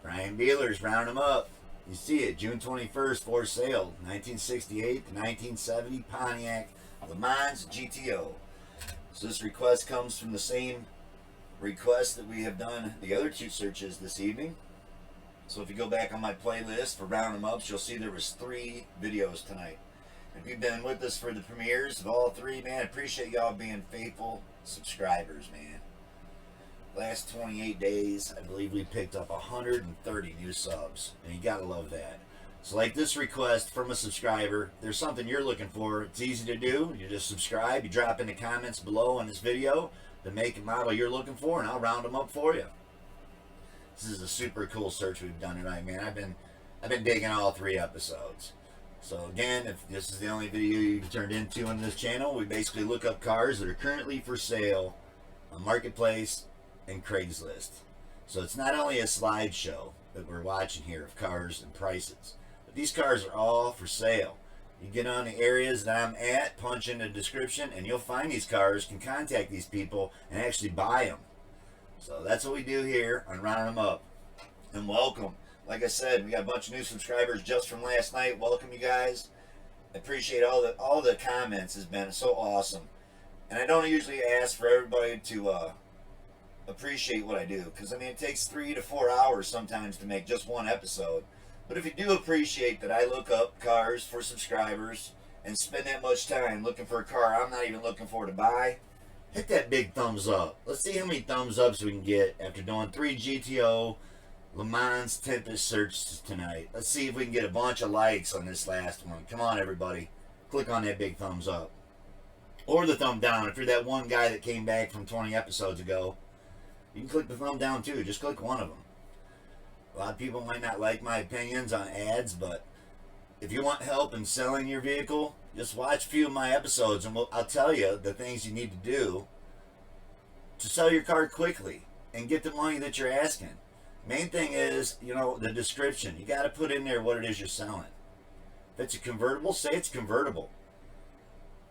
Brian Bealer's rounding them up. You see it, June 21st, for sale, 1968 to 1970 Pontiac Lemans Gto. So this request comes from the same request that we have done the other two searches this evening. So if you go back on my playlist for round them ups, you'll see there was 3 videos tonight. If you've been with us for the premieres of all 3, man, I appreciate y'all being faithful subscribers, man. Last 28 days, I believe we picked up 130 new subs, and you gotta love that. So like this request from a subscriber, there's something you're looking for, it's easy to do. You just subscribe, you drop in the comments below on this video the make and model you're looking for, and I'll round them up for you. This is a super cool search we've done tonight, man. I've been digging all 3 episodes. So again, if this is the only video you've turned into on this channel, we basically look up cars that are currently for sale on Marketplace and Craigslist. So it's not only a slideshow that we're watching here of cars and prices, but these cars are all for sale. You get on the areas that I'm at, punch in the description, and you'll find these cars, can contact these people and actually buy them. So that's what we do here on Rounding Them Up. And welcome. Like I said, we got a bunch of new subscribers just from last night. Welcome, you guys. I appreciate all the comments. Has been so awesome. And I don't usually ask for everybody to appreciate what I do, because I mean it takes 3 to 4 hours sometimes to make just one episode. But if you do appreciate that I look up cars for subscribers and spend that much time looking for a car I'm not even looking for to buy, hit that big thumbs up. Let's see how many thumbs ups we can get after doing 3 GTO Le Mans Tempest searches tonight. Let's see if we can get a bunch of likes on this last one. Come on, everybody. Click on that big thumbs up. Or the thumb down. If you're that one guy that came back from 20 episodes ago, you can click the thumb down too. Just click one of them. A lot of people might not like my opinions on ads, but if you want help in selling your vehicle, just watch a few of my episodes and I'll tell you the things you need to do to sell your car quickly and get the money that you're asking. Main thing is, the description. You got to put in there what it is you're selling. If it's a convertible, say it's convertible.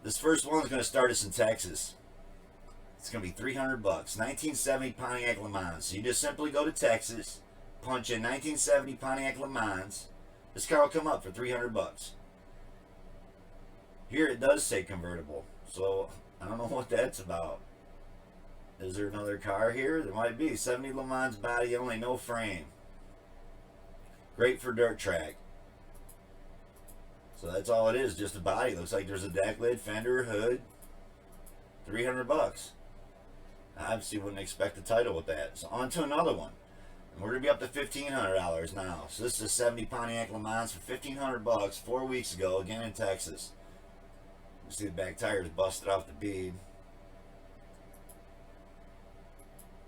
This first one is going to start us in Texas. It's going to be $300. 1970 Pontiac Le Mans. So you just simply go to Texas, punch in 1970 Pontiac Le Mans. This car will come up for $300. Here it does say convertible. So I don't know what that's about. Is there another car here? There might be. 70 Le Mans body only, no frame. Great for dirt track. So that's all it is, just a body. Looks like there's a deck lid, fender, hood. $300. I obviously wouldn't expect the title with that. So on to another one. And we're going to be up to $1,500 now. So this is a 70 Pontiac Le Mans for $1,500 4 weeks ago, again in Texas. You see the back tire is busted off the bead.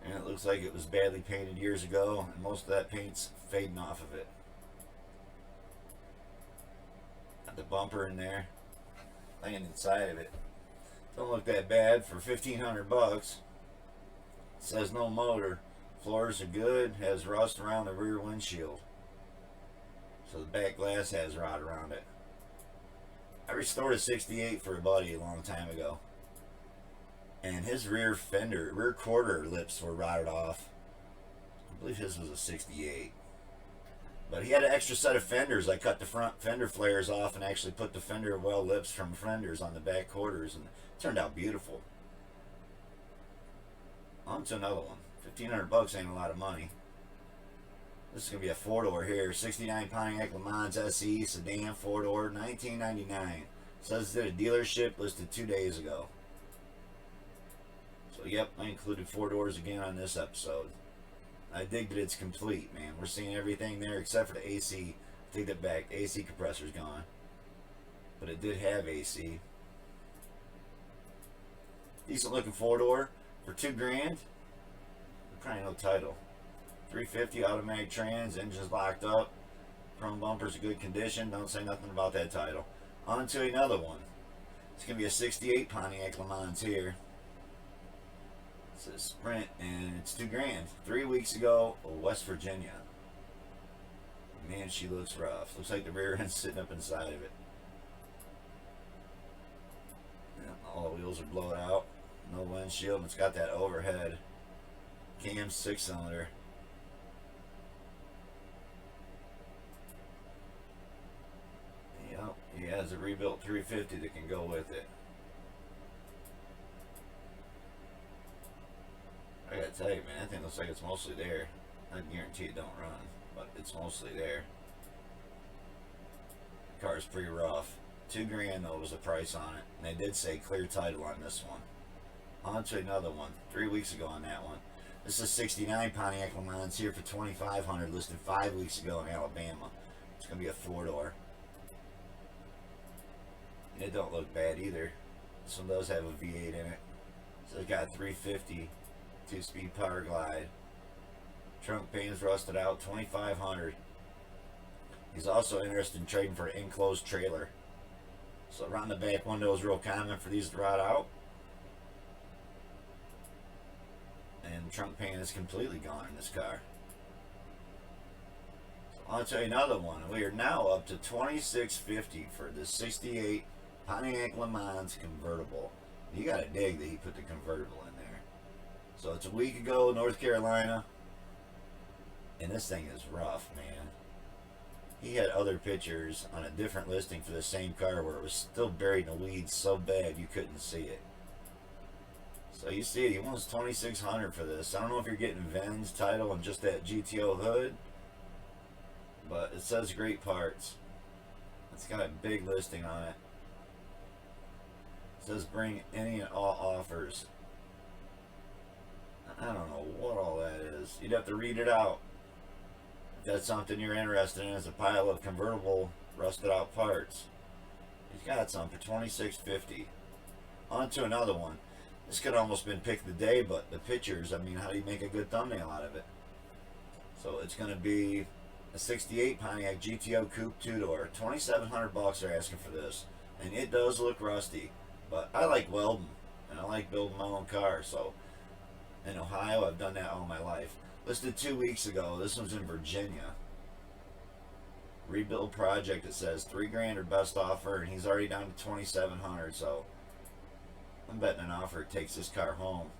And it looks like it was badly painted years ago, and most of that paint's fading off of it. Got the bumper in there, laying inside of it. Don't look that bad for $1,500. It says no motor. Floors are good. Has rust around the rear windshield. So the back glass has rot around it. I restored a 68 for a buddy a long time ago. And his rear quarter lips were rotted off. I believe his was a 68. But he had an extra set of fenders. I cut the front fender flares off and actually put the fender well lips from fenders on the back quarters, and it turned out beautiful. On to another one. $1,500 ain't a lot of money. This is going to be a 4-door here. 69 Pontiac Le Mans SE sedan 4-door, $19.99. Says it's at a dealership listed 2 days ago. So yep, I included 4 doors again on this episode. I dig that it's complete, man. We're seeing everything there except for the AC. Take that back. The AC compressor's gone. But it did have AC. Decent looking 4-door for $2 grand. Probably no title. $350 automatic trans, engine's locked up. Chrome bumper's in good condition. Don't say nothing about that title. On to another one. It's going to be a 68 Pontiac Le Mans here. It's a Sprint, and it's $2 grand. 3 weeks ago, West Virginia. Man, she looks rough. Looks like the rear end's sitting up inside of it. Yeah, all the wheels are blown out. No windshield, and it's got that overhead cam 6-cylinder. He has a rebuilt 350 that can go with it. I gotta tell you, man, that thing looks like it's mostly there. I guarantee it don't run, but it's mostly there. The car's pretty rough. $2,000 though was the price on it, and they did say clear title on this one. On to another one. 3 weeks ago on that one. This is 69 Pontiac Lemans here for $2,500, listed 5 weeks ago in Alabama. It's gonna be a 4-door. It don't look bad either. This one does have a V8 in it. So it's got 350, 2-speed power glide. Trunk pane's rusted out, $2,500. He's also interested in trading for an enclosed trailer. So around the back window is real common for these to rot out. And the trunk pane is completely gone in this car. So I'll tell you another one. We are now up to $2,650 for the 68 Pontiac Lemans convertible. You gotta dig that he put the convertible in there. So it's a week ago, North Carolina. And this thing is rough, man. He had other pictures on a different listing for the same car where it was still buried in the weeds so bad you couldn't see it. So you see it, he wants $2,600 for this. I don't know if you're getting VIN's title and just that GTO hood, but it says great parts. It's got a big listing on it. It says bring any and all offers. I don't know what all that is. You'd have to read it out. If that's something you're interested in, is a pile of convertible rusted out parts. He's got some for $2,650. On to another one. This could almost been pick of the day, but the pictures, I mean, how do you make a good thumbnail out of it? So it's going to be a 68 Pontiac GTO Coupe 2-door. $2,700 they're asking for this. And it does look rusty, but I like welding, and I like building my own car. So in Ohio, I've done that all my life. Listed 2 weeks ago. This one's in Virginia. Rebuild project, it says $3,000 or best offer, and he's already down to $2,700. So I'm betting an offer takes this car home.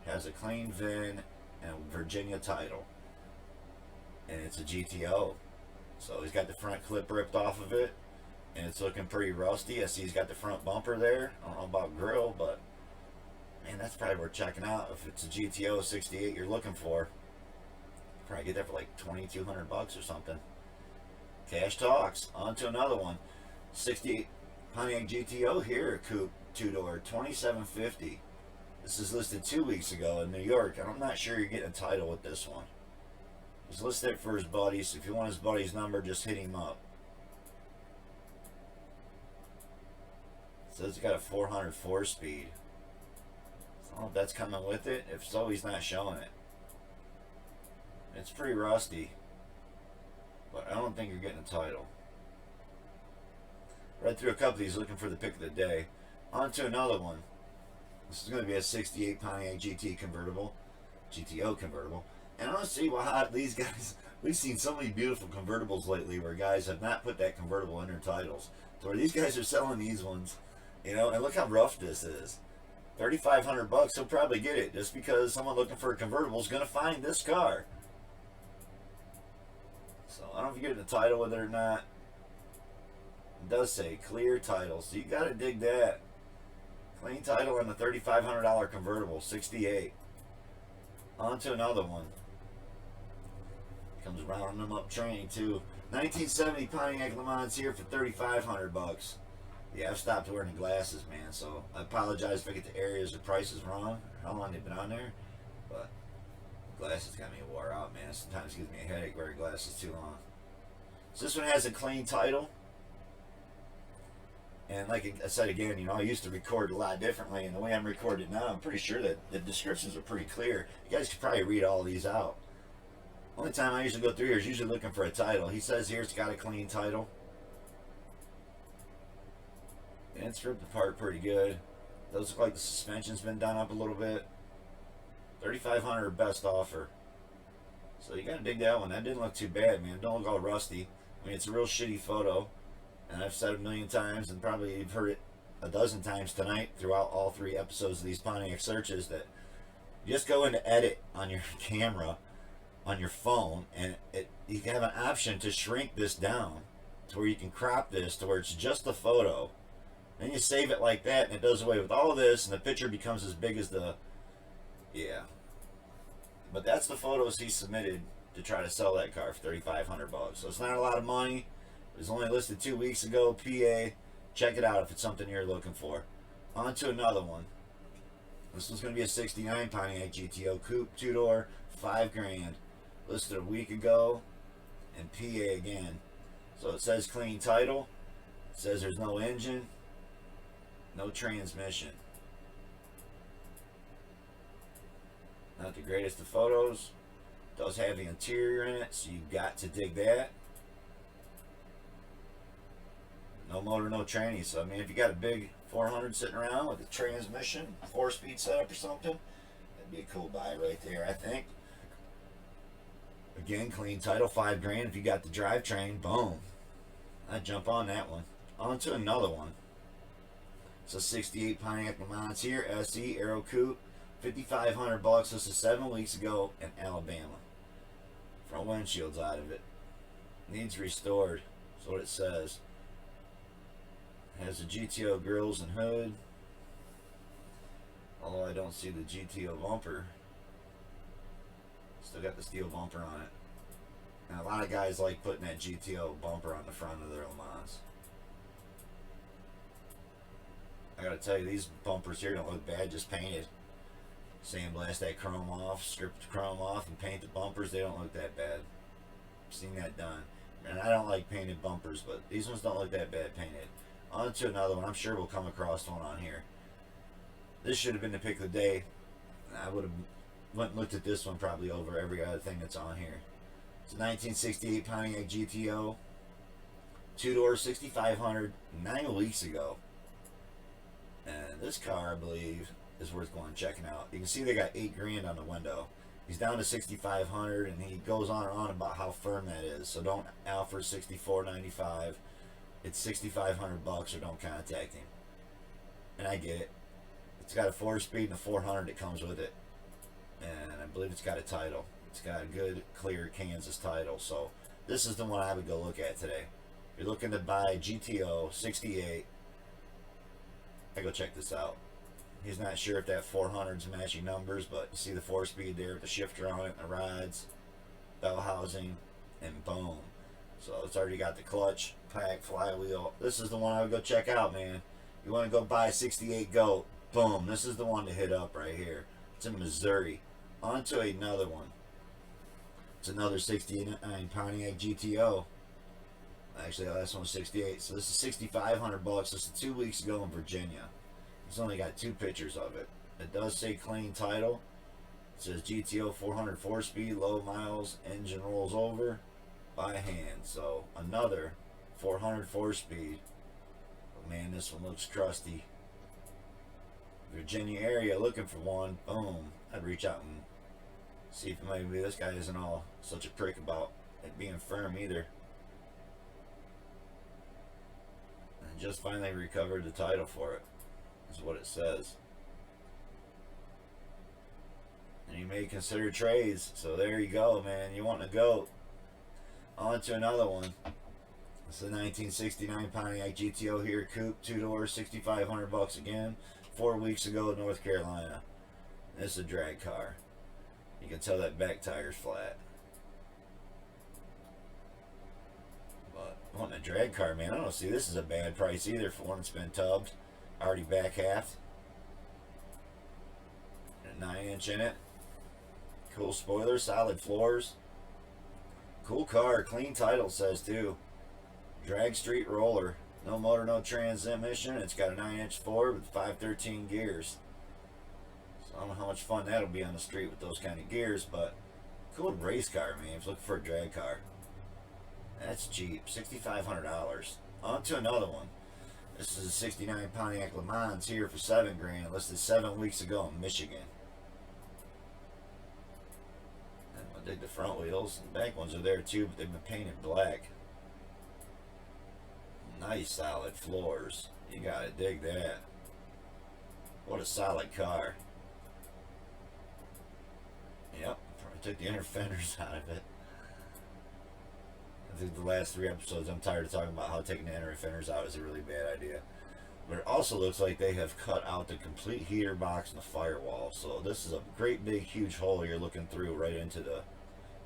Has a clean VIN and a Virginia title, and it's a GTO. So he's got the front clip ripped off of it, and it's looking pretty rusty. I see he's got the front bumper there. I don't know about grill, but man, that's probably worth checking out. If it's a GTO 68 you're looking for, probably get that for like $2,200 or something. Cash talks. On to another one. 68 Pontiac GTO here, Coupe 2-door, $2,750. This is listed 2 weeks ago in New York, and I'm not sure you're getting a title with this one. He's listed for his buddy, so if you want his buddy's number, just hit him up. It says it's got a 404 speed. I don't know if that's coming with it. If so, he's not showing it. It's pretty rusty, but I don't think you're getting a title. Read through a couple of these looking for the pick of the day. On to another one. This is going to be a 68 Pontiac GTO convertible. And I don't see why these guys, we've seen so many beautiful convertibles lately where guys have not put that convertible in their titles. So where these guys are selling these ones, you know, and look how rough this is. $3,500, he'll probably get it just because someone looking for a convertible is going to find this car. So I don't know if you're getting a title with it or not. It does say clear title, so you got to dig that. Clean title on the $3,500 convertible, 68. On to another one. Comes rounding them up training too. 1970 Pontiac Lemans here for $3,500. Yeah, I've stopped wearing the glasses, man, so I apologize if I get the areas or prices wrong, or how long they've been on there, but glasses got me wore out, man. Sometimes it gives me a headache wearing glasses too long. So this one has a clean title. And like I said again, you know, I used to record a lot differently, and the way I'm recording now, I'm pretty sure that the descriptions are pretty clear. You guys could probably read all these out. Only time I usually go through here is usually looking for a title. He says here it's got a clean title. And it's ripped apart pretty good. Those look like the suspension's been done up a little bit. $3,500 best offer. So you gotta dig that one. That didn't look too bad, man. Don't look all rusty. I mean, it's a real shitty photo. And I've said it a million times, and probably you've heard it a dozen times tonight throughout all 3 episodes of these Pontiac searches, that you just go into edit on your camera, on your phone, and you have an option to shrink this down. to where you can crop this to where it's just a photo. Then you save it like that, and it does away with all of this, and the picture becomes as big as the, yeah. But that's the photos he submitted to try to sell that car for $3,500. So it's not a lot of money. It was only listed 2 weeks ago. PA, check it out if it's something you're looking for. On to another one. This one's going to be a '69 Pontiac GTO Coupe, 2-door, $5,000. Listed a week ago, and PA again. So it says clean title. It says there's no engine, no transmission. Not the greatest of photos. Does have the interior in it, so you got to dig that. No motor, no tranny. So I mean, if you got a big 400 sitting around with a transmission, 4-speed setup or something, that'd be a cool buy right there, I think. Again, clean title, $5,000. If you got the drivetrain, boom, I'd jump on that one. On to another one. It's a '68 Pontiac Lemans here, SE Aero Coupe, $5,500. This is 7 weeks ago in Alabama. Front windshield's out of it. Needs restored. That's what it says. Has the GTO grills and hood. Although I don't see the GTO bumper. Still got the steel bumper on it. And a lot of guys like putting that GTO bumper on the front of their Le Mans. I gotta tell you, these bumpers here don't look bad, just painted. Sandblast that chrome off, strip the chrome off, and paint the bumpers. They don't look that bad. I've seen that done. And I don't like painted bumpers, but these ones don't look that bad painted. On to another one. I'm sure we'll come across one on here. This should have been the pick of the day. I would have went and looked at this one probably over every other thing that's on here. It's a 1968 Pontiac GTO. 2-door, $6,500, 9 weeks ago. And this car, I believe, is worth going and checking out. You can see they got $8,000 on the window. He's down to $6,500, and he goes on and on about how firm that is. So don't offer $6,495. It's $6,500 or don't contact him. And I get it. It's got a 4-speed and a 400 that comes with it. And I believe it's got a title. It's got a good, clear Kansas title. So this is the one I would go look at today. If you're looking to buy a GTO 68, I go check this out. He's not sure if that 400's matching numbers, but you see the 4-speed there with the shifter on it and the rods, bell housing, and boom. So it's already got the clutch, pack, flywheel. This is the one I would go check out, man. You want to go buy a '68 Go, boom. This is the one to hit up right here. It's in Missouri. On to another one. It's another '69 Pontiac GTO. Actually, the last one was '68. So this is $6,500. This is 2 weeks ago in Virginia. It's only got 2 pictures of it. It does say clean title. It says GTO 400 4-speed, low miles, engine rolls over by hand. So another 400 4-speed. But man, this one looks crusty. Virginia area looking for one. Boom. I'd reach out and see if maybe this guy isn't all such a prick about it being firm either. And just finally recovered the title for it. Is what it says. And you may consider trades. So there you go, man. You want to go. On to another one. It's a 1969 Pontiac GTO here, Coupe, 2-door, $6,500 again. 4 weeks ago in North Carolina. This is a drag car. You can tell that back tire's flat. But wanting a drag car, man, I don't see this is a bad price either for one that's been tubbed. Already back half. And a 9-inch in it. Cool spoiler, solid floors. Cool car, clean title says too. Drag street roller. No motor, no transmission. It's got a 9-inch Ford with 513 gears. So I don't know how much fun that'll be on the street with those kind of gears, but cool race car, man. If you're looking for a drag car. That's cheap, $6,500. On to another one. This is a '69 Pontiac Lemans here for $7,000, listed 7 weeks ago in Michigan. And I dig the front wheels. The back ones are there too, but they've been painted black. Nice solid floors. You gotta dig that. What a solid car. Yep, probably took the inner fenders out of it. I think the last 3 episodes, I'm tired of talking about how taking the inner fenders out is a really bad idea. But it also looks like they have cut out the complete heater box and the firewall. So this is a great big huge hole you're looking through right into the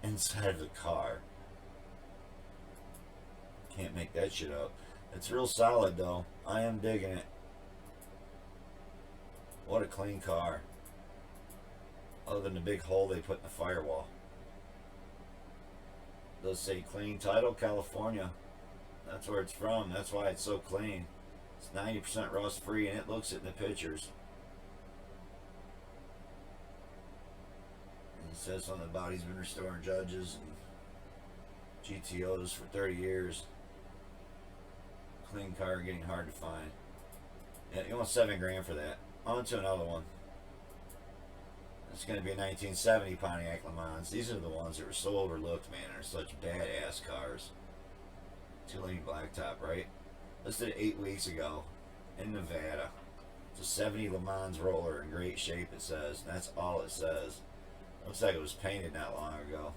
inside of the car. Can't make that shit up. It's real solid though. I am digging it. What a clean car. Other than the big hole they put in the firewall. It does say clean title, California. That's where it's from. That's why it's so clean. It's 90% rust free and it looks it in the pictures. And it says on the body's been restoring judges and GTOs for 30 years. Clean car getting hard to find. Yeah, you want $7 for that. On to another one. It's going to be a 1970 Pontiac Lemans. These are the ones that were so overlooked, man. They're such badass cars. 2-lane blacktop, right? Listed 8 weeks ago in Nevada. It's a 70 Lemans roller in great shape, it says. That's all it says. Looks like it was painted not long ago.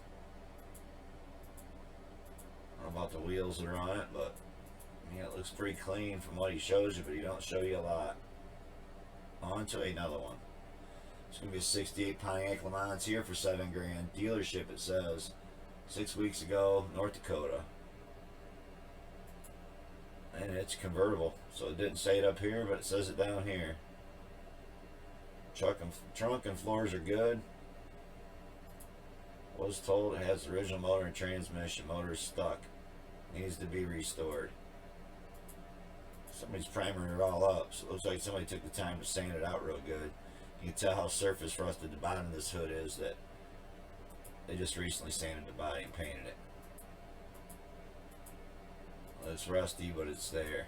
I don't know about the wheels that are on it, but yeah, it looks pretty clean from what he shows you, but he don't show you a lot. On to another one. It's going to be a 68 Pontiac Lemans here for $7 grand. Dealership, it says. 6 weeks ago, North Dakota. And it's convertible. So it didn't say it up here, but it says it down here. Trunk and floors are good. Was told it has the original motor and transmission. Motor is stuck. Needs to be restored. Somebody's primering it all up, so it looks like somebody took the time to sand it out real good. You can tell how surface rusted the bottom of this hood is, that they just recently sanded the body and painted it. Well, it's rusty, but it's there.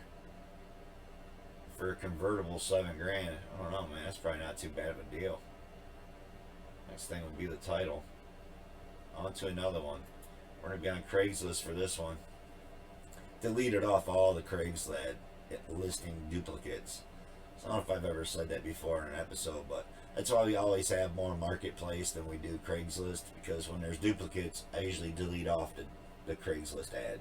For a convertible, $7 grand. I don't know, man. That's probably not too bad of a deal. Next thing would be the title. On to another one. We're going to be on Craigslist for this one. Deleted off all the Craigslist listing duplicates. So I don't know if I've ever said that before in an episode, but that's why we always have more Marketplace than we do Craigslist, because when there's duplicates, I usually delete off the Craigslist ad.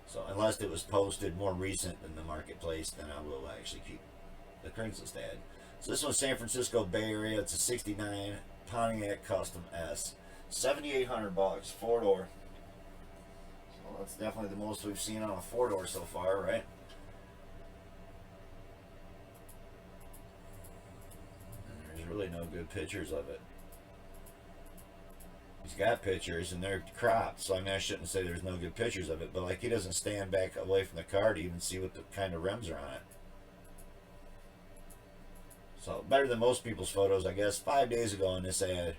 So unless it was posted more recent than the Marketplace, then I will actually keep the Craigslist ad. So this one's San Francisco Bay Area. It's a 69 Pontiac Custom S. $7,800, 4-door. So that's definitely the most we've seen on a 4-door so far, right? And there's really no good pictures of it. He's got pictures and they're cropped, so I mean I shouldn't say there's no good pictures of it, but like he doesn't stand back away from the car to even see what the kind of rims are on it. So better than most people's photos, I guess. 5 days ago on this ad.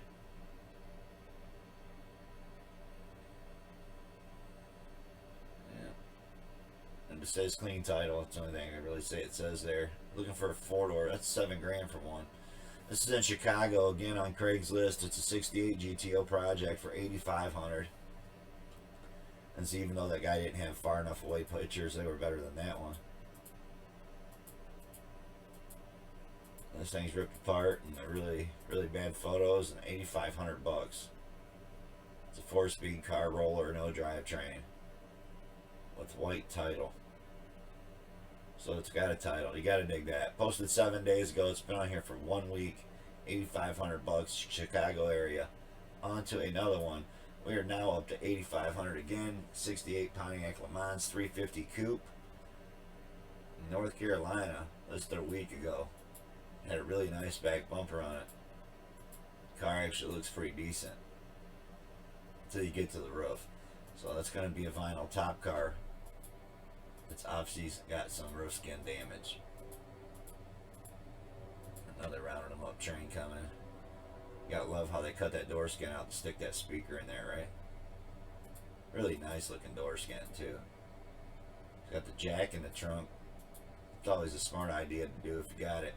It says clean title. That's the only thing I really say it says there. Looking for a 4-door. That's $7 grand for one. This is in Chicago again on Craigslist. It's a 68 GTO project for $8,500. And so even though that guy didn't have far enough away pictures, they were better than that one. This thing's ripped apart and they're really bad photos, and $8,500. It's a 4-speed car, roller, no drivetrain, with white title. So it's got a title. You gotta dig that. Posted 7 days ago. It's been on here for 1 week. $8,500, Chicago area. On to another one. We are now up to $8,500 again. 68 Pontiac Lemans 350 Coupe. North Carolina. Listed a week ago. Had a really nice back bumper on it. Car actually looks pretty decent until you get to the roof. So that's going to be a vinyl top car. It's obviously got some roof skin damage. Another rounding them up train coming. You gotta love how they cut that door skin out to stick that speaker in there, right? Really nice looking door skin too. It's got the jack in the trunk. It's always a smart idea to do if you got it.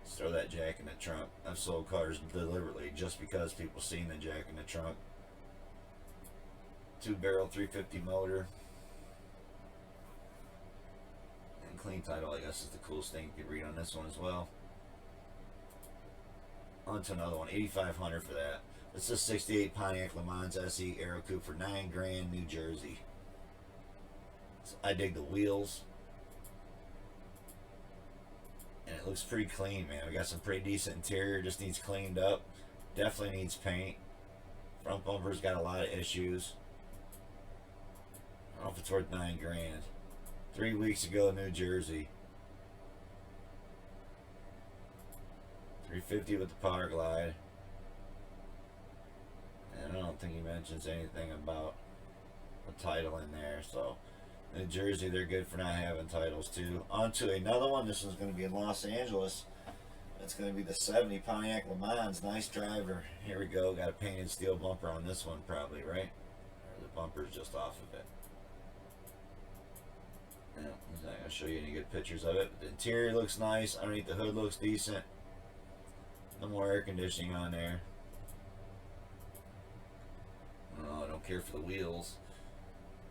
Just throw that jack in the trunk. I've sold cars deliberately just because people seen the jack in the trunk. 2-barrel 350 motor. And clean title, I guess, is the coolest thing you could read on this one as well. On to another one, $8,500 for that. This is a 68 Pontiac Lemans SE Aero Coupe for $9 grand, New Jersey. So I dig the wheels. And it looks pretty clean, man. We got some pretty decent interior. Just needs cleaned up. Definitely needs paint. Front bumper's got a lot of issues. I don't know if it's worth $9 grand. 3 weeks ago, New Jersey. $350 with the Power Glide. And I don't think he mentions anything about the title in there. So New Jersey, they're good for not having titles too. On to another one. This one's going to be in Los Angeles. It's going to be the 70 Pontiac Lemans. Nice driver. Here we go. Got a painted steel bumper on this one probably, right? Or the bumper's just off of it. Yeah, I'm not going to show you any good pictures of it. But the interior looks nice. Underneath the hood looks decent. No more air conditioning on there. Oh, I don't care for the wheels.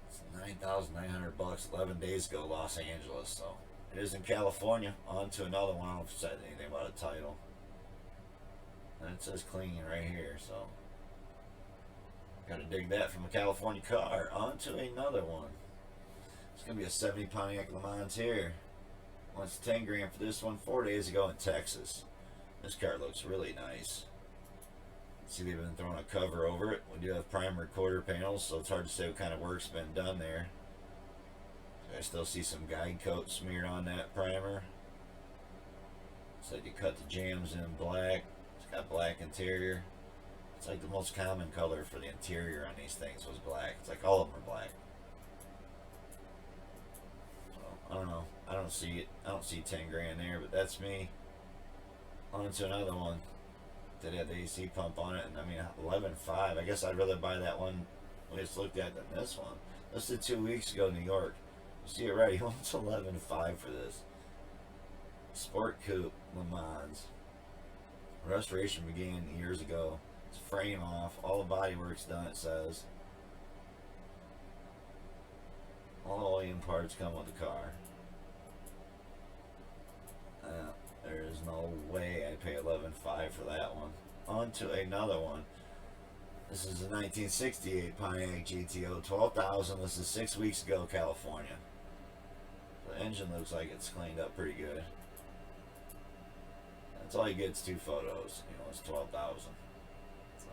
It's $9,900. 11 days ago, Los Angeles. So it is in California. On to another one. I don't know if it said anything about a title. And it says clean right here. So got to dig that from a California car. On to another one. It's gonna be a 70 Pontiac Lemans here. Wants 10 grand for this one. 4 days ago in Texas. This car looks really nice. See, they've been throwing a cover over it. We do have primer quarter panels, so it's hard to say what kind of work's been done there. I still see some guide coat smeared on that primer. So you cut the jams in black. It's got black interior. It's like the most common color for the interior on these things was black. It's like all of them are black. So, I don't know. I don't see it. I don't see 10 grand there, but that's me. On to another one that had the AC pump on it, and I mean 11.5. I guess I'd rather buy that one we just looked at than this one. This is 2 weeks ago, New York. You see it right. He wants 11.5 for this Sport Coupe Le Mans. Restoration began years ago. It's frame off. All the body work's done. It says all OEM parts come with the car. There is no way I pay 11.5 for that one. On to another one. This is a 1968 Pontiac Gto, 12,000. This is 6 weeks ago, California. The engine looks like it's cleaned up pretty good. That's all you get is 2 photos. You know, it's 12,000. So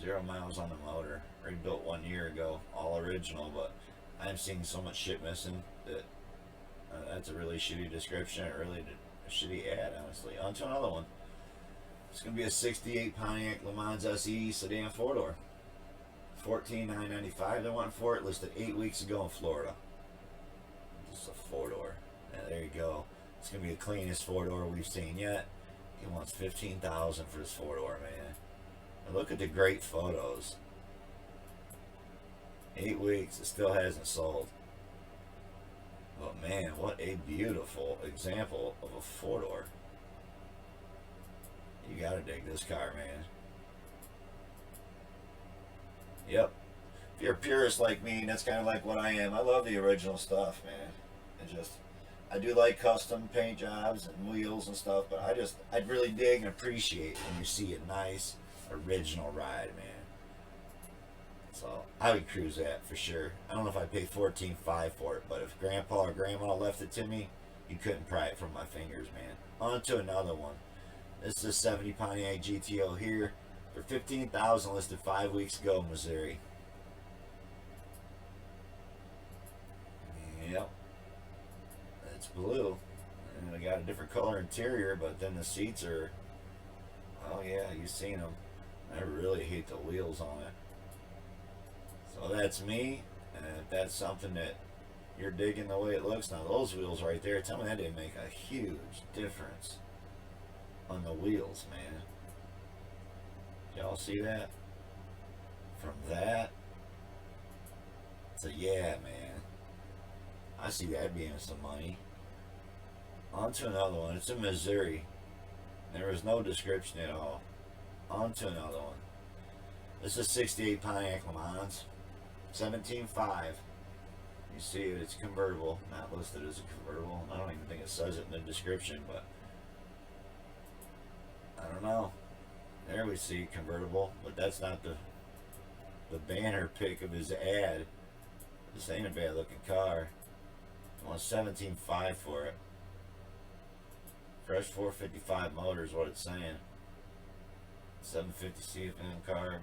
0 miles on the motor. Rebuilt 1 year ago, all original. But I'm seeing so much shit missing that. That's a really shitty description. Really a shitty ad, honestly. On to another one. It's going to be a 68 Pontiac Le Mans SE sedan 4-door. $14,995 they want for it. Listed 8 weeks ago in Florida. Just a 4-door. Yeah, there you go. It's going to be the cleanest 4-door we've seen yet. He wants $15,000 for this 4-door, man. And look at the great photos. 8 weeks. It still hasn't sold. But man, what a beautiful example of a 4-door. You gotta dig this car, man. Yep. If you're a purist like me, and that's kind of like what I am, I love the original stuff, man. I do like custom paint jobs and wheels and stuff, but I'd really dig and appreciate when you see a nice original ride, man. So I would cruise that for sure. I don't know if I'd pay $14.5 for it, but if Grandpa or Grandma left it to me, you couldn't pry it from my fingers, man. On to another one. This is a 70 Pontiac Gto here for $15,000, listed 5 weeks ago in Missouri. Yep, it's blue, and they got a different color interior, but then the seats are. Oh yeah, you've seen them. I really hate the wheels on it. So that's me, and if that's something that you're digging the way it looks, now those wheels right there, tell me that didn't make a huge difference on the wheels, man. Y'all see that? From that to yeah, man. I see that being some money. On to another one. It's in Missouri. There was no description at all. On to another one. This is 68 Pontiac Le Mans. 17.5. You see it, it's convertible. Not listed as a convertible. I don't even think it says it in the description, but I don't know. There we see convertible, but that's not the banner pic of his ad. This ain't a bad looking car. I want 17.5 for it. Fresh 455 motor is what it's saying. 750 CFM car.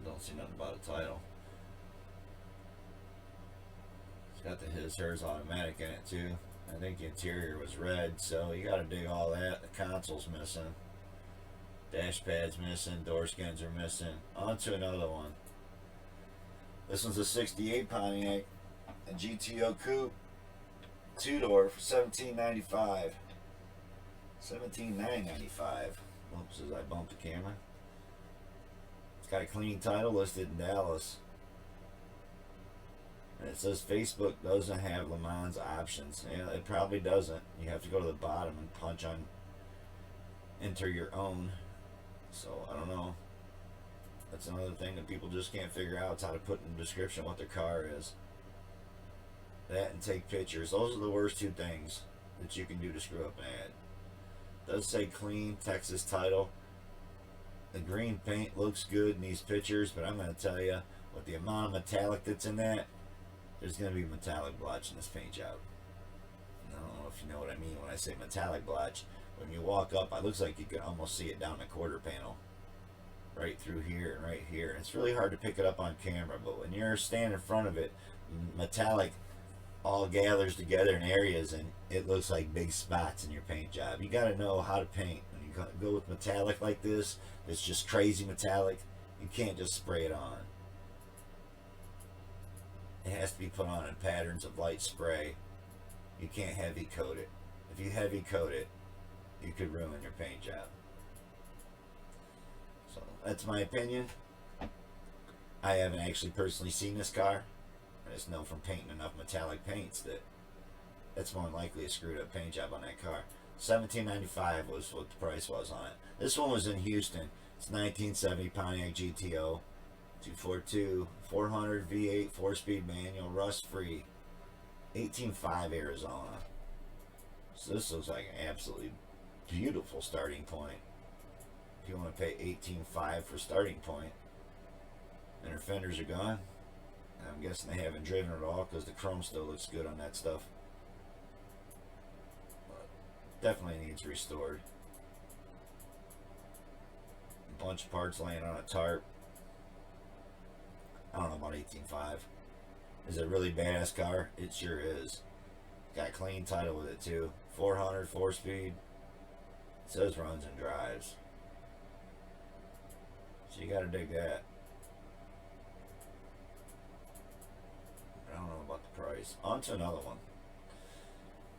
Don't see nothing about a title. It's got the his hers automatic in it too. I think the interior was red, so you gotta dig all that. The console's missing. Dash pad's missing. Door skins are missing. On to another one. This one's a 68 Pontiac, a GTO Coupe, 2-door for $17.95. $17,995. Oops, as I bumped the camera. It's got a clean title, listed in Dallas. And it says Facebook doesn't have Lemans options. Yeah, it probably doesn't. You have to go to the bottom and punch on enter your own. So I don't know. That's another thing that people just can't figure out, is how to put in the description what their car is. That and take pictures. Those are the worst two things that you can do to screw up an ad. It does say clean Texas title. The green paint looks good in these pictures, but I'm going to tell you, with the amount of metallic that's in that, there's going to be metallic blotch in this paint job. I don't know if you know what I mean when I say metallic blotch. When you walk up, it looks like you can almost see it down the quarter panel. Right through here and right here. It's really hard to pick it up on camera, but when you're standing in front of it, metallic all gathers together in areas and it looks like big spots in your paint job. You got to know how to paint. When you go with metallic like this, it's just crazy metallic, you can't just spray it on. It has to be put on in patterns of light spray. You can't heavy coat it. If you heavy coat it, you could ruin your paint job. So that's my opinion. I haven't actually personally seen this car. I just know from painting enough metallic paints that that's more than likely a screwed up paint job on that car. $17.95 was what the price was on it. This one was in Houston. It's 1970 Pontiac Gto, 242, 400 V8, 4-speed manual, rust free, 18.5 Arizona. So this looks like an absolutely beautiful starting point. If you want to pay $18.5 for starting point, and her fenders are gone. I'm guessing they haven't driven at all because the chrome still looks good on that stuff. But definitely needs restored. A bunch of parts laying on a tarp. I don't know about 18.5. Is it a really badass car? It sure is. Got a clean title with it too. 400, 4-speed. It says runs and drives. So you gotta dig that. I don't know about the price. On to another one.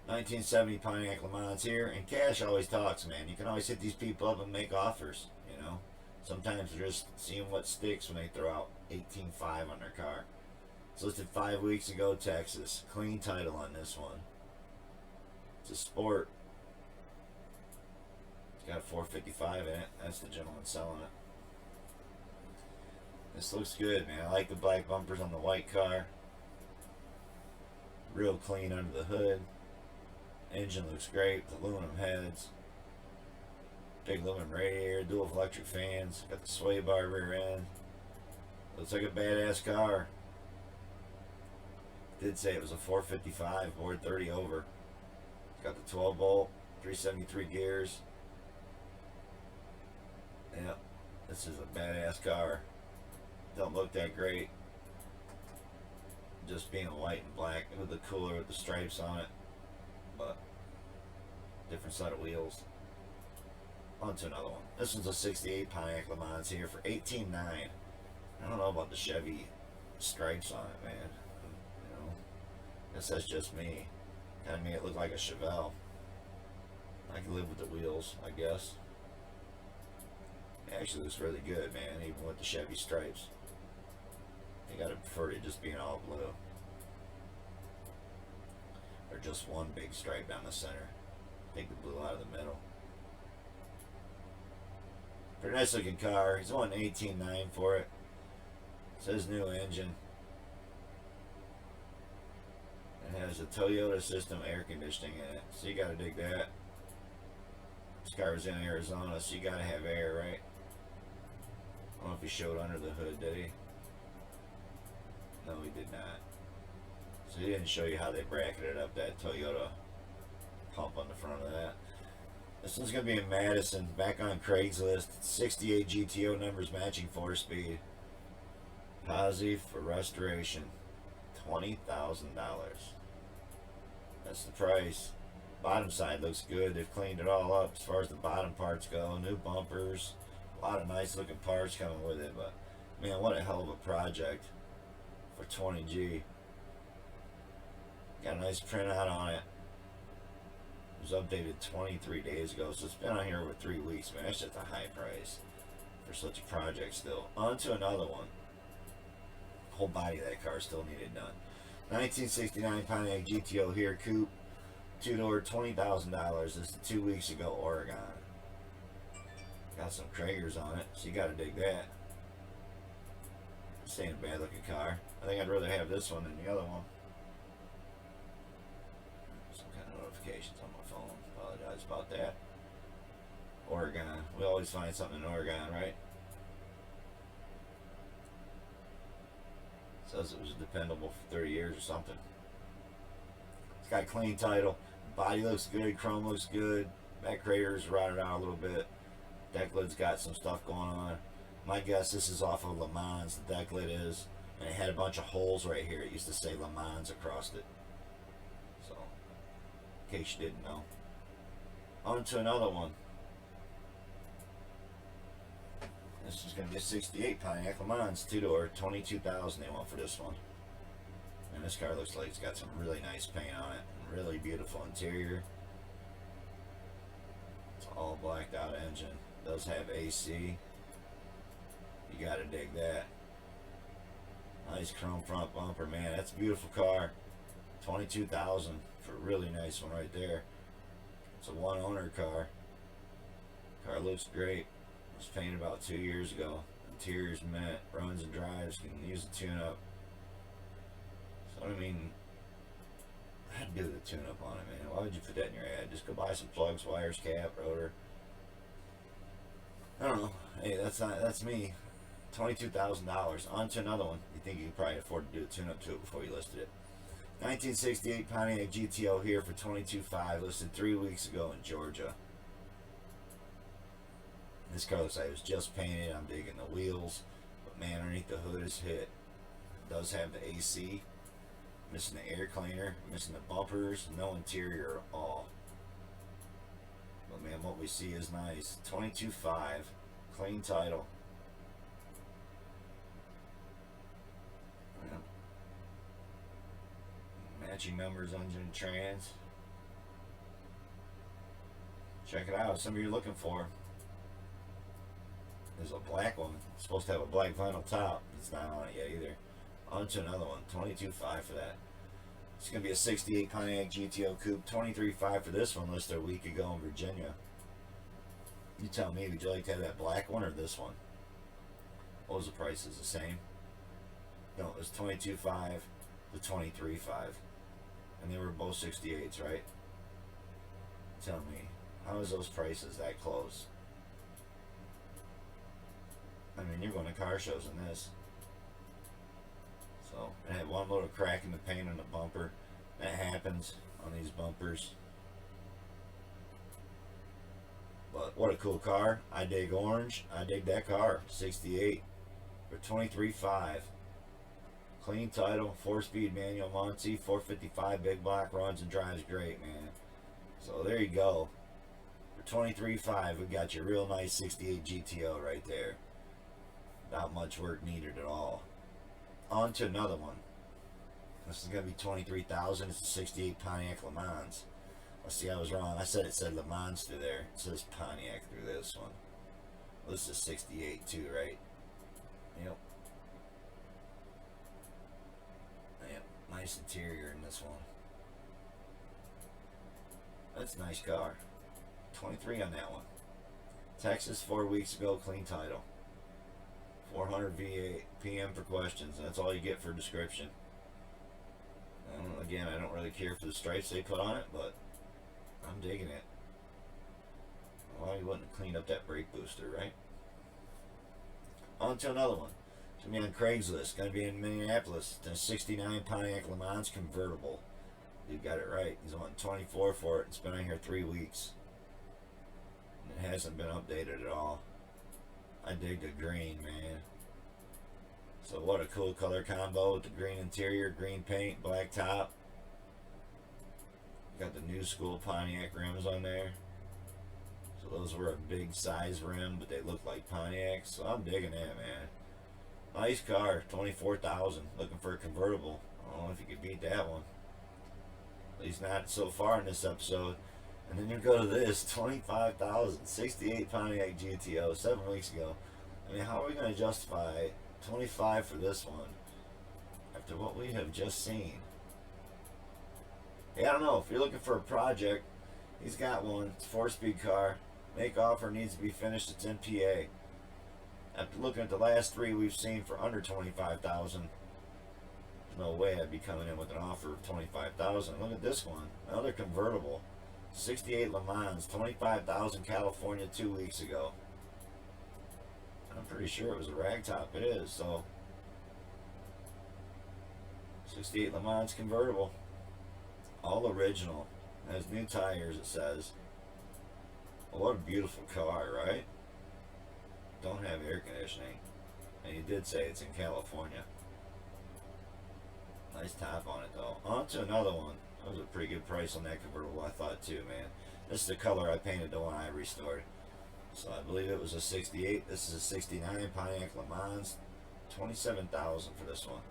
1970 Pontiac Lemans here. And cash always talks, man. You can always hit these people up and make offers, you know. Sometimes they're just seeing what sticks when they throw out 18.5 on their car. It's listed 5 weeks ago, Texas. Clean title on this one. It's a sport. It's got a 455 in it. That's the gentleman selling it. This looks good, man. I like the black bumpers on the white car. Real clean under the hood. Engine looks great with aluminum heads. Big aluminum radiator, dual electric fans. Got the sway bar rear end. Looks like a badass car. Did say it was a 455, bored 30 over. Got the 12 volt, 373 gears. Yep, this is a badass car. Don't look that great. Just being white and black with the cooler with the stripes on it, but different set of wheels. On to another one. This one's a 68 Pontiac Lemans here for $18.9. I don't know about the Chevy stripes on it, man. You know, guess that's just me. Kind of made it look like a Chevelle. I can live with the wheels, I guess. It actually looks really good, man, even with the Chevy stripes. You gotta prefer to just being all blue. Or just one big stripe down the center. Take the blue out of the middle. Pretty nice looking car. He's wanting $18.9 for it. Says new engine. It has a Toyota system air conditioning in it. So you gotta dig that. This car was in Arizona, so you gotta have air, right? I don't know if he showed under the hood, did he? No, he did not. So he didn't show you how they bracketed up that Toyota pump on the front of that. This one's going to be in Madison, back on Craigslist. 68 GTO numbers matching 4-speed. Positive for restoration. $20,000. That's the price. Bottom side looks good. They've cleaned it all up as far as the bottom parts go. New bumpers. A lot of nice looking parts coming with it. But man, what a hell of a project for 20G. Got a nice printout on it. It was updated 23 days ago, so it's been on here over 3 weeks, man. That's just a high price for such a project still. On to another one. Whole body of that car still needed done. 1969 Pontiac Gto here, Coupe. 2-door, $20,000. This is 2 weeks ago, Oregon. Got some Kragers on it, so you gotta dig that. This ain't a bad looking car. I think I'd rather have this one than the other one. Some kind of notifications on my phone. Apologize about that. Oregon. We always find something in Oregon, right? Says it was dependable for 30 years or something. It's got a clean title. Body looks good. Chrome looks good. Back crater's rotted out a little bit. Deck lid's got some stuff going on. My guess this is off of Lemans. The deck lid is. And it had a bunch of holes right here. It used to say Lemans across it. So, in case you didn't know. On to another one. This is going to be a 68 Pontiac Lemans 2-door, $22,000 they want for this one. And this car looks like it's got some really nice paint on it. Really beautiful interior. It's all blacked out engine. Does have AC. You gotta dig that. Nice chrome front bumper, man. That's a beautiful car. $22,000 for a really nice one right there. It's a one owner car. Car looks great. It was painted about 2 years ago. Interior's mint. Runs and drives. Can use a tune up. So I mean, I'd do the tune up on it, man. Why would you put that in your ad? Just go buy some plugs, wires, cap, rotor. I don't know. Hey, that's me. $22,000. On to another one. You think you could probably afford to do a tune-up to it before you listed it. 1968 Pontiac GTO here for $22,500. Listed 3 weeks ago in Georgia. This car looks like it was just painted. I'm digging the wheels. But man, underneath the hood is hit. It does have the AC. Missing the air cleaner. Missing the bumpers. No interior at all. But man, what we see is nice. $22,500. Clean title. Matching numbers, engine and trans. Check it out. Some of you are looking for. There's a black one. It's supposed to have a black vinyl top. It's not on it yet either. On to another one. $22,500 for that. It's going to be a 68 Pontiac GTO Coupe. $23,500 for this one. Listed a week ago in Virginia. You tell me, would you like to have that black one or this one? What was the prices? The same? No, it was $22,500 to $23,500. And they were both 68s, right? Tell me, how is those prices that close? I mean, you're going to car shows in this. So, it had one little crack in the paint on the bumper. That happens on these bumpers. But what a cool car. I dig orange. I dig that car. 68 for $23,500. Clean title, 4-speed manual Monty, 455 big block, runs and drives great, man. So there you go. For $23,500, we got your real nice 68 GTO right there. Not much work needed at all. On to another one. This is going to be $23,000. It's a 68 Pontiac Lemans. Let's see, I was wrong. I said it said Lemans through there. It says Pontiac through this one. Well, this is 68 too, right? Yep. Yep. Nice interior in this one. That's a nice car. 23 on that one. Texas 4 weeks ago, clean title. 400 V8 PM for questions. That's all you get for description. Again, I don't really care for the stripes they put on it, but I'm digging it. Why you wouldn't have cleaned up that brake booster, right? On to another one. It's going to be on Craigslist. Going to be in Minneapolis. It's a 69 Pontiac Lemans Convertible. You got it right. He's wanting 24 for it. It's been on here 3 weeks. And it hasn't been updated at all. I dig the green, man. So what a cool color combo with the green interior, green paint, black top. Got the new school Pontiac rims on there. So those were a big size rim, but they look like Pontiacs. So I'm digging that, man. Nice car, $24,000. Looking for a convertible. I don't know if you could beat that one. At least not so far in this episode. And then you go to this, $25,000, 68 Pontiac GTO, 7 weeks ago. I mean, how are we going to justify 25 for this one after what we have just seen? Yeah, I don't know. If you're looking for a project, he's got one. It's a 4-speed car. Make offer needs to be finished. It's NPA. After looking at the last 3 we've seen for under 25,000, there's no way I'd be coming in with an offer of 25,000. Look at this one, another convertible, 68 Lemans, 25,000 California 2 weeks ago. I'm pretty sure it was a ragtop. It is. So 68 Lemans convertible, all original, has new tires. It says. Well, what a beautiful car, right? Don't have air conditioning, and he did say it's in California. Nice top on it though. On to another one. That was a pretty good price on that convertible, I thought too, man. This is the color I painted the one I restored. So I believe it was a 68. This is a 69 Pontiac Lemans. 27,000 for this one.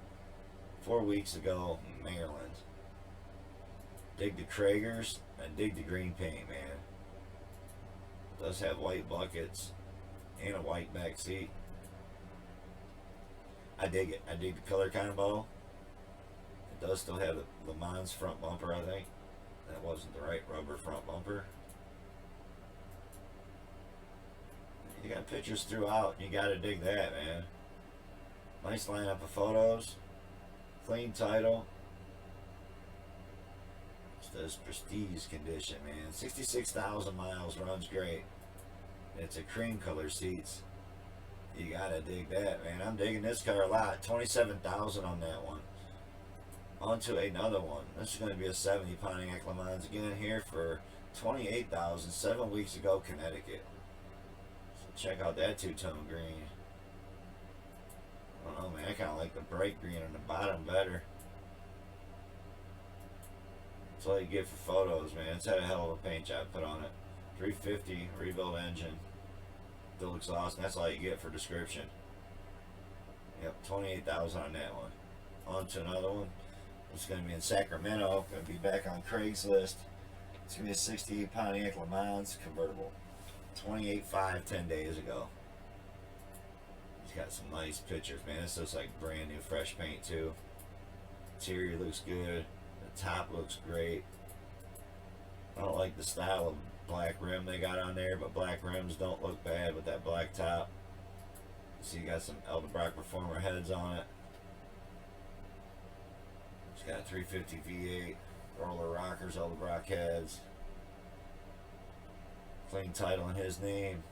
4 weeks ago, Maryland. Dig the Kragers and dig the green paint, man. It does have white buckets and a white back seat. I dig it. I dig the color combo. It does still have the Le Mans front bumper, I think. That wasn't the right rubber front bumper. You got pictures throughout. You got to dig that, man. Nice lineup of photos. Clean title. It's this prestige condition, man. 66,000 miles. Runs great. It's a cream color seats. You gotta dig that, man. I'm digging this car a lot. 27,000 on that one. On to another one. This is going to be a 70 Pontiac Lemans again here for 28,000. 7 weeks ago, Connecticut. So check out that two-tone green. I don't know, man. I kind of like the bright green on the bottom better. That's all you get for photos, man. It's had a hell of a paint job put on it. 350 rebuild engine. Still looks awesome. That's all you get for description. Yep, 28,000 on that one. On to another one. It's going to be in Sacramento. Going to be back on Craigslist. It's going to be a 68 Pontiac Lemans convertible. 28.5 10 days ago. He's got some nice pictures, man. This looks like brand new fresh paint too. Interior looks good. The top looks great. I don't like the style of black rim they got on there, but black rims don't look bad with that black top. See, you got some Eldebrock Performer heads on it. It's got a 350 V8, roller rockers, Eldebrock heads. Clean title in his name.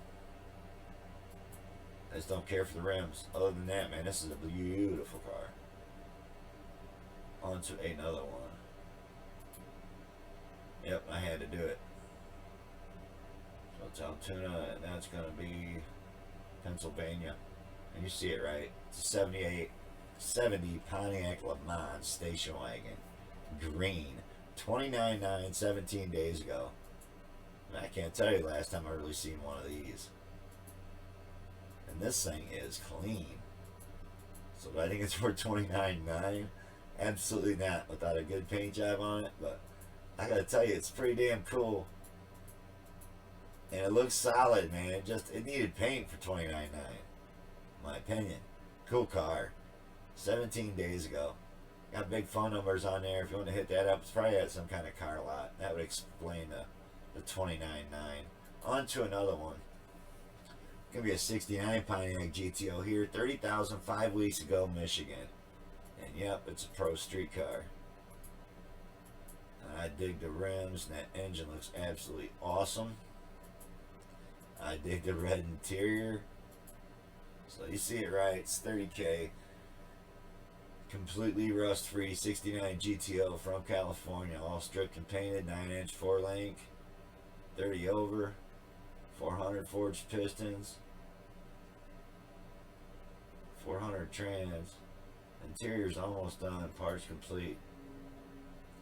I just don't care for the rims. Other than that, man, this is a beautiful car. On to another one. Yep, I had to do it. So it's Altoona, and that's going to be Pennsylvania. And you see it right. It's a 70 Pontiac Lemans station wagon. Green. 29.9, 17 days ago. And I can't tell you the last time I really seen one of these. And this thing is clean. So I think it's worth 29.9. Absolutely not without a good paint job on it. But I gotta tell you, it's pretty damn cool. And it looks solid, man. It needed paint for 29.9. My opinion. Cool car. 17 days ago. Got big phone numbers on there. If you want to hit that up, it's probably at some kind of car lot. That would explain the 29.9. On to another one. Gonna be a 69 Pontiac GTO here. 30,000 5 weeks ago, Michigan. And yep, it's a pro street car. And I dig the rims, and that engine looks absolutely awesome. I dig the red interior. So you see it right. It's 30K. Completely rust free 69 GTO from California. All stripped and painted. 9-inch 4-link. 30 over. 400 forged pistons. 400 trans. Interior's almost done. Parts complete.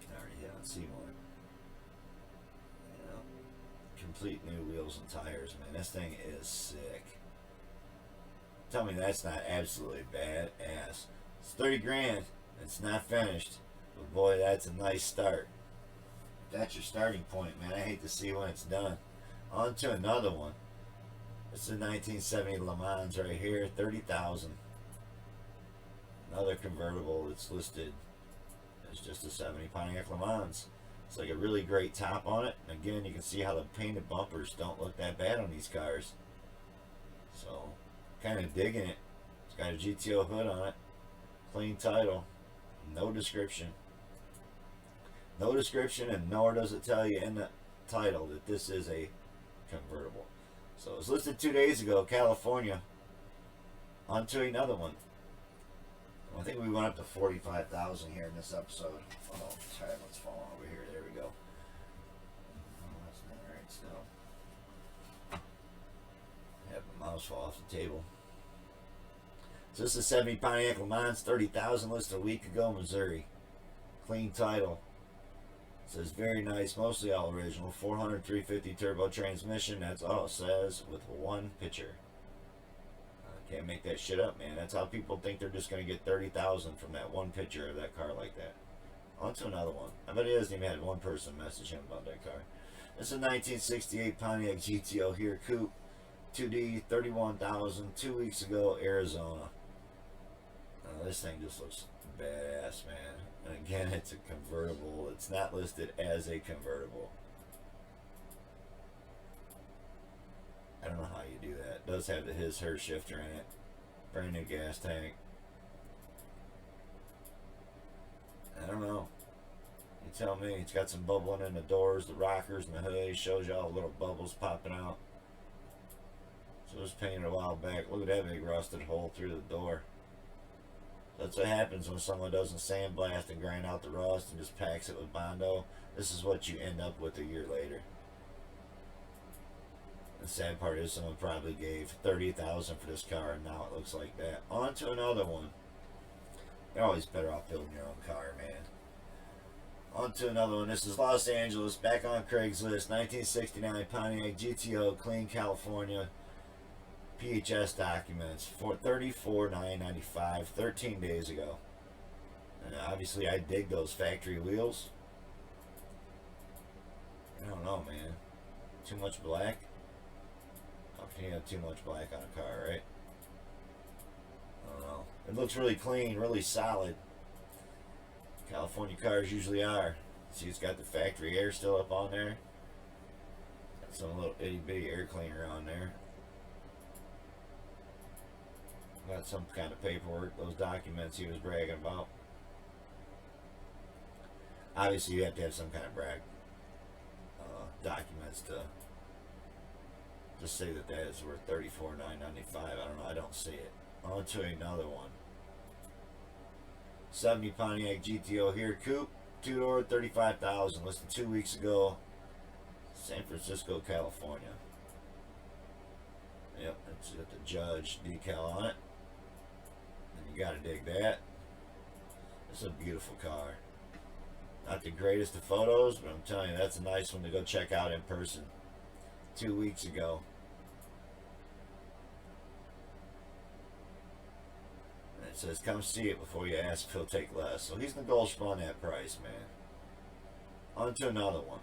I already hit on C1. Complete new wheels and tires, man. This thing is sick. Tell me that's not absolutely badass. It's 30 grand. It's not finished. But boy, that's a nice start. That's your starting point, man. I hate to see when it's done. On to another one. It's a 1970 Lemans right here. 30,000. Another convertible that's listed as just a 70 Pontiac Lemans. It's like a really great top on it. And again, you can see how the painted bumpers don't look that bad on these cars. So, kind of digging it. It's got a GTO hood on it. Clean title. No description. No description, and nor does it tell you in the title that this is a convertible. So it was listed 2 days ago, California. On to another one. I think we went up to 45,000 here in this episode. Oh, sorry, let's fall over here. There we go. Oh, that's not right still. Have the mouse fall off the table. So this is 70 Pontiac Lemans, 30,000 listed a week ago, Missouri. Clean title. It says very nice, mostly all original. 400 350 turbo transmission. That's all it says with one picture. Can't make that shit up, man. That's how people think they're just going to get 30,000 from that one picture of that car like that. On to another one. I bet he hasn't even had one person message him about that car. This is a 1968 Pontiac Gto here, Coupe. 2D, 31,000, 2 weeks ago, Arizona. This thing just looks badass, man. And again, it's a convertible. It's not listed as a convertible. I don't know how you do that. It does have the his/her shifter in it. Brand new gas tank. I don't know. You tell me. It's got some bubbling in the doors, the rockers, and the hood. It shows you all the little bubbles popping out. So it was painted a while back. Look at that big rusted hole through the door. That's what happens when someone doesn't sandblast and grind out the rust and just packs it with Bondo. This is what you end up with a year later. The sad part is someone probably gave 30,000 for this car and now it looks like that. On to another one. You're always better off building your own car, man. On to another one. This is Los Angeles, back on Craigslist. 1969 Pontiac GTO, clean California. PHS documents for $34,995, 13 days ago. And obviously I dig those factory wheels. I don't know, man. Too much black? How can you have too much black on a car, right? I don't know. It looks really clean, really solid. California cars usually are. See, it's got the factory air still up on there. Got some little itty bitty air cleaner on there. Got some kind of paperwork, those documents he was bragging about. Obviously, you have to have some kind of documents to say that that is worth $34,995. I don't know. I don't see it. On to another one. 70 Pontiac GTO here, Coupe, 2-door, 35,000. Listed 2 weeks ago, San Francisco, California. Yep, it's got the Judge decal on it. And you gotta dig that. It's a beautiful car. Not the greatest of photos, but I'm telling you, that's a nice one to go check out in person. 2 weeks ago. And it says, come see it before you ask if he'll take less. So he's negotiable on that price, man. On to another one.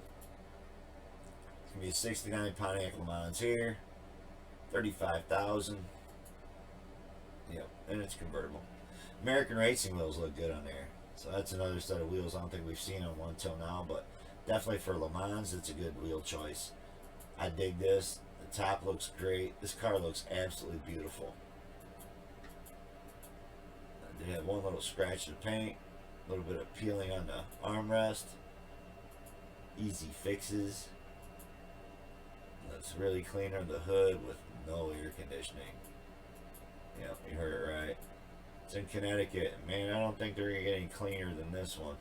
It's going to be a 69 Pontiac Lemans here. 35,000. Yep, and it's convertible. American Racing wheels look good on there. So that's another set of wheels I don't think we've seen on one till now, but definitely for Le Mans, it's a good wheel choice. I dig this. The top looks great. This car looks absolutely beautiful. They have one little scratch in the paint, a little bit of peeling on the armrest. Easy fixes. Looks really clean under the hood with no air conditioning. Yep, you heard it right. It's in Connecticut. Man, I don't think they're going to get any cleaner than this one.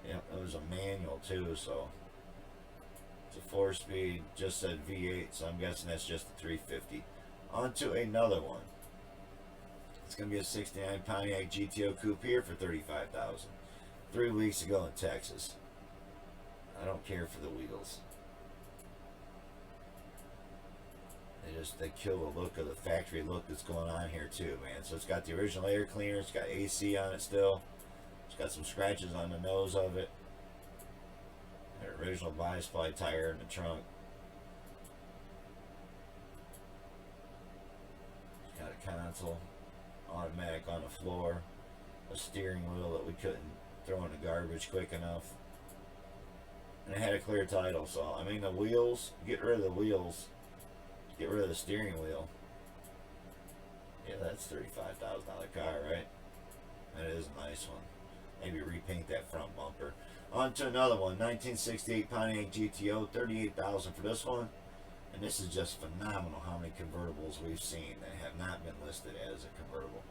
Yep, it was a manual too, so it's a 4-speed, just said V8, so I'm guessing that's just the 350. On to another one. It's going to be a 69 Pontiac GTO Coupe here for $35,000. 3 weeks ago in Texas. I don't care for the wheels. They kill the look of the factory look that's going on here too, man. So it's got the original air cleaner, it's got AC on it still. It's got some scratches on the nose of it. The original bi-spline tire in the trunk. It's got a console, automatic on the floor, a steering wheel that we couldn't throw in the garbage quick enough. And it had a clear title, so I mean the wheels, get rid of the wheels, get rid of the steering wheel. Yeah, that's $35,000 car, right? That is a nice one. Maybe repaint that front bumper. On to another one, 1968 Pontiac GTO, $38,000 for this one. And this is just phenomenal how many convertibles we've seen that have not been listed as a convertible.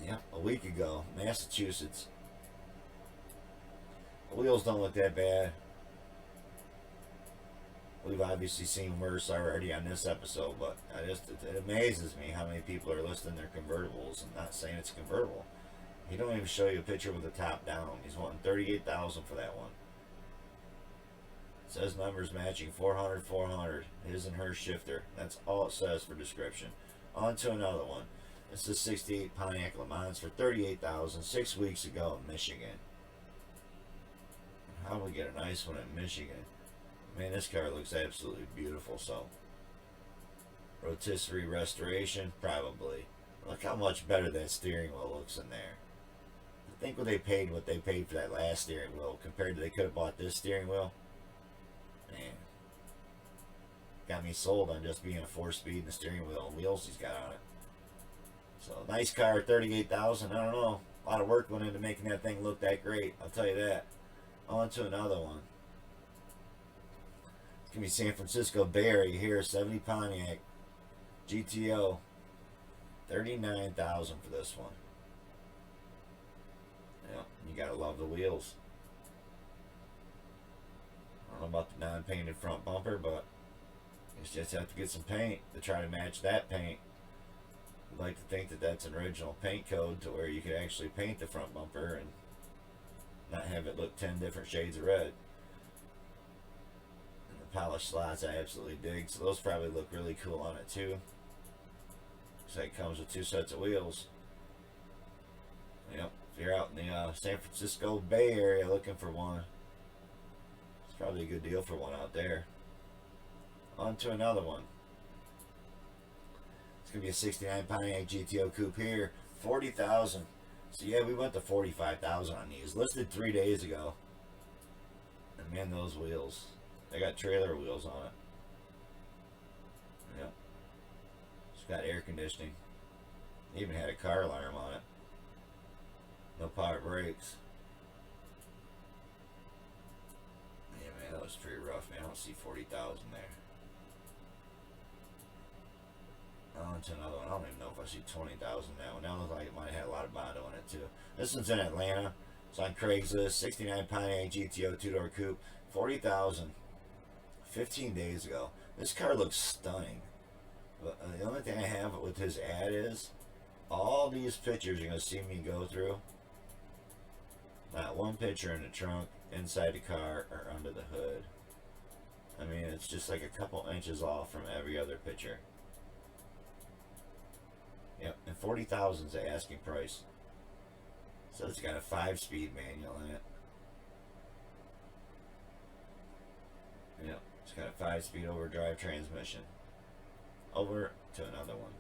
Yep, a week ago, Massachusetts. The wheels don't look that bad. We've obviously seen worse already on this episode, but it amazes me how many people are listing their convertibles and not saying it's convertible. He don't even show you a picture with the top down. He's wanting $38,000 for that one. It says numbers matching 400, 400. His and her shifter. That's all it says for description. On to another one. This is 68 Pontiac Lemans for $38,000 6 weeks ago in Michigan. How do we get a nice one in Michigan? Man, this car looks absolutely beautiful. So, rotisserie restoration, probably. Look how much better that steering wheel looks in there. Think what they paid for that last steering wheel compared to they could have bought this steering wheel. Man, got me sold on just being a 4-speed and the steering wheel and wheels he's got on it. So nice car, $38,000. I don't know, a lot of work went into making that thing look that great. I'll tell you that. On to another one. It's gonna be San Francisco Bay Area here, 70 Pontiac GTO, $39,000 for this one. Yeah, you gotta love the wheels. I don't know about the non-painted front bumper, but you just have to get some paint to try to match that paint. I'd like to think that that's an original paint code to where you could actually paint the front bumper and not have it look 10 different shades of red. And the polished slots I absolutely dig, so those probably look really cool on it too. So it comes with 2 sets of wheels. Yep, if you're out in the San Francisco Bay Area looking for one, it's probably a good deal for one out there. On to another one. It's going to be a 69 Pontiac GTO Coupe here, $40,000. So yeah, we went to $45,000 on these. Listed 3 days ago. And man, those wheels. They got trailer wheels on it. Yep. It's got air conditioning. Even had a car alarm on it. No power brakes. Yeah, man, that was pretty rough, man. I don't see 40,000 there. On to another one. I don't even know if I see 20,000 that one. That looks like it might have had a lot of bond on it too. This one's in Atlanta. It's on Craigslist. 69 Pontiac GTO 2-door coupe. 40,000. 15 days ago. This car looks stunning. But the only thing I have with his ad is all these pictures you're going to see me go through. Not one picture in the trunk, inside the car, or under the hood. I mean, it's just like a couple inches off from every other picture. Yep, and 40,000 is the asking price. So it's got a 5-speed manual in it. Yep, it's got a 5-speed overdrive transmission. Over to another one.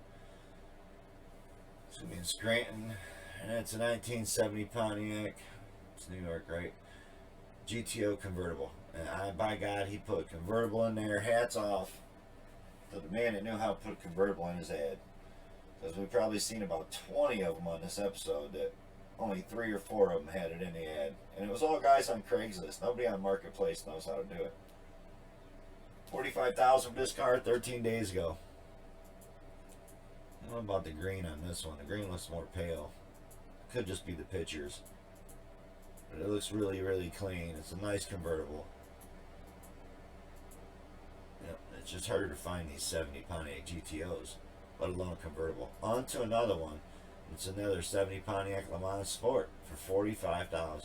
It's going to be in Scranton, and it's a 1970 Pontiac. It's New York, right? GTO convertible. And by God, he put convertible in there. Hats off to the man that knew how to put convertible in his ad. Because we've probably seen about 20 of them on this episode that only 3 or 4 of them had it in the ad. And it was all guys on Craigslist. Nobody on Marketplace knows how to do it. 45,000 for this car 13 days ago. I don't know about the green on this one. The green looks more pale. Could just be the pictures. But it looks really, really clean. It's a nice convertible. Yep, it's just harder to find these 70 Pontiac GTOs, let alone a convertible. On to another one. It's another 70 Pontiac Lemans Sport for $45,000.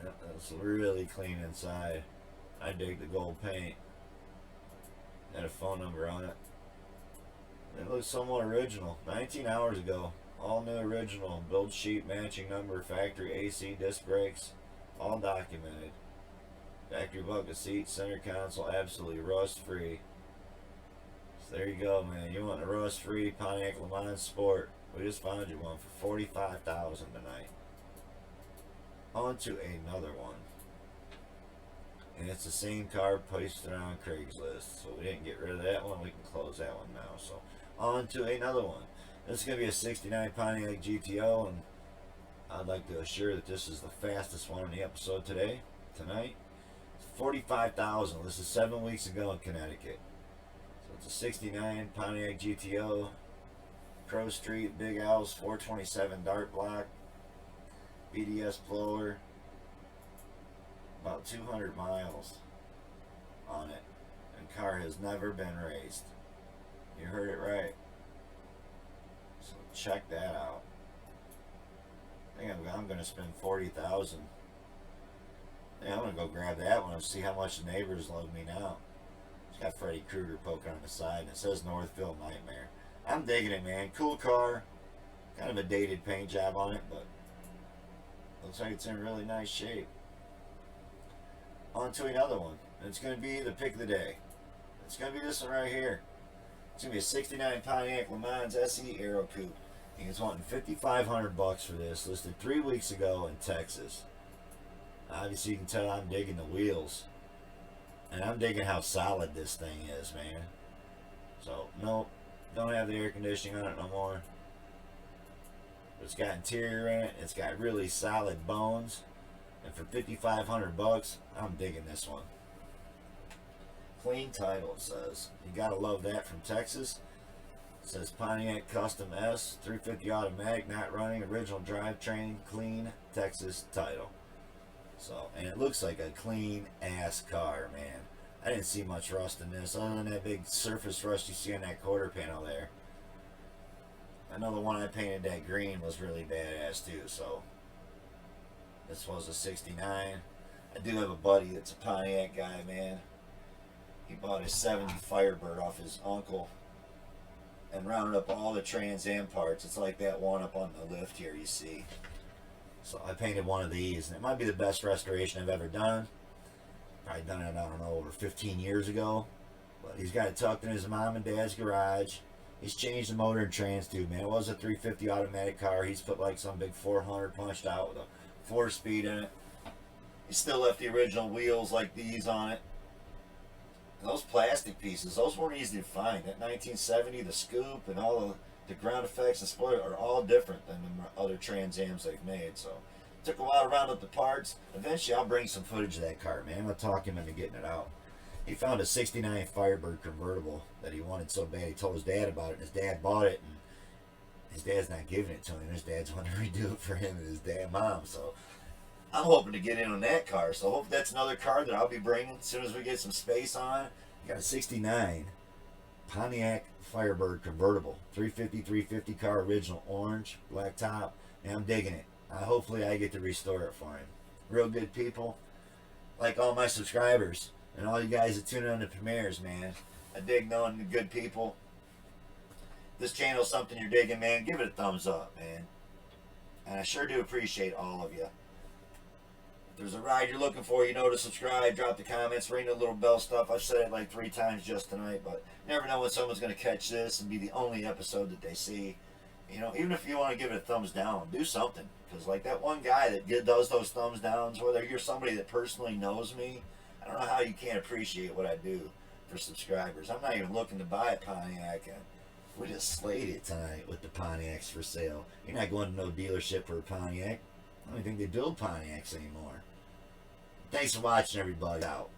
Yep, it's really clean inside. I dig the gold paint. Got a phone number on it. It looks somewhat original. 19 hours ago. All new original. Build sheet, matching number, factory AC, disc brakes. All documented. Factory bucket seat, center console, absolutely rust free. So there you go, man. You want a rust free Pontiac Lemans Sport. We just found you one for $45,000 tonight. On to another one. And it's the same car posted on Craigslist. So we didn't get rid of that one. We can close that one now. So on to another one. This is going to be a 69 Pontiac GTO. And I'd like to assure that this is the fastest one in the episode tonight. It's $45,000. This is 7 weeks ago in Connecticut. So it's a 69 Pontiac GTO. Crow Street, Big House, 427 Dart Block. BDS blower. About 200 miles on it, and car has never been raced. You heard it right. So check that out. I think I'm going to spend $40,000. Yeah, I'm going to go grab that one and see how much the neighbors love me now. It's got Freddy Krueger poking on the side, and it says Northville Nightmare. I'm digging it, man. Cool car. Kind of a dated paint job on it, but looks like it's in really nice shape. On to another one. And it's going to be the pick of the day. It's going to be this one right here. It's going to be a 69 Pontiac Lemans SE Aero Coupe. He's wanting $5,500 for this. Listed 3 weeks ago in Texas. Obviously, you can tell I'm digging the wheels. And I'm digging how solid this thing is, man. So, nope. Don't have the air conditioning on it no more. It's got interior in it. It's got really solid bones. And for $5,500, I'm digging this one. Clean title, it says. You gotta love that from Texas. It says Pontiac Custom S, 350 automatic, not running, original drivetrain, clean Texas title. So, and it looks like a clean ass car, man. I didn't see much rust in this, other than that big surface rust you see on that quarter panel there. I know the one I painted that green was really badass too, so. This was a 69. I do have a buddy that's a Pontiac guy, man. He bought a 70 Firebird off his uncle and rounded up all the Trans Am parts. It's like that one up on the lift here you see. So I painted one of these, and it might be the best restoration I've ever done. Probably done it, I don't know, over 15 years ago. But he's got it tucked in his mom and dad's garage. He's changed the motor and trans tube, man. It was a 350 automatic car. He's put like some big 400 punched out with a 4-speed in it. He still left the original wheels like these on it. And those plastic pieces, those weren't easy to find. That 1970, the scoop and all the ground effects and spoiler are all different than the other Trans Ams they've made. So it took a while to round up the parts. Eventually I'll bring some footage of that car, man. I'm going to talk him into getting it out. He found a 69 Firebird convertible that he wanted so bad. He told his dad about it, and his dad bought it, and his dad's not giving it to him. His dad's wanting to redo it for him and his dad mom. So I'm hoping to get in on that car. So I hope that's another car that I'll be bringing as soon as we get some space on it. You got a 69 Pontiac Firebird convertible. 350 car, original orange, black top. And I'm digging it. Hopefully I get to restore it for him. Real good people. Like all my subscribers. And all you guys that tune in on the premieres, man. I dig knowing the good people. This channel is something you're digging, man. Give it a thumbs up, man. And I sure do appreciate all of you. If there's a ride you're looking for, you know to subscribe, drop the comments, ring the little bell stuff. I've said it like 3 times just tonight, but never know when someone's going to catch this and be the only episode that they see. You know, even if you want to give it a thumbs down, do something. Because like that one guy that does those thumbs downs, whether you're somebody that personally knows me, I don't know how you can't appreciate what I do for subscribers. I'm not even looking to buy a Pontiac, and we just slayed it tonight with the Pontiacs for sale. You're not going to no dealership for a Pontiac. I don't even think they build Pontiacs anymore. Thanks for watching, everybody. Out.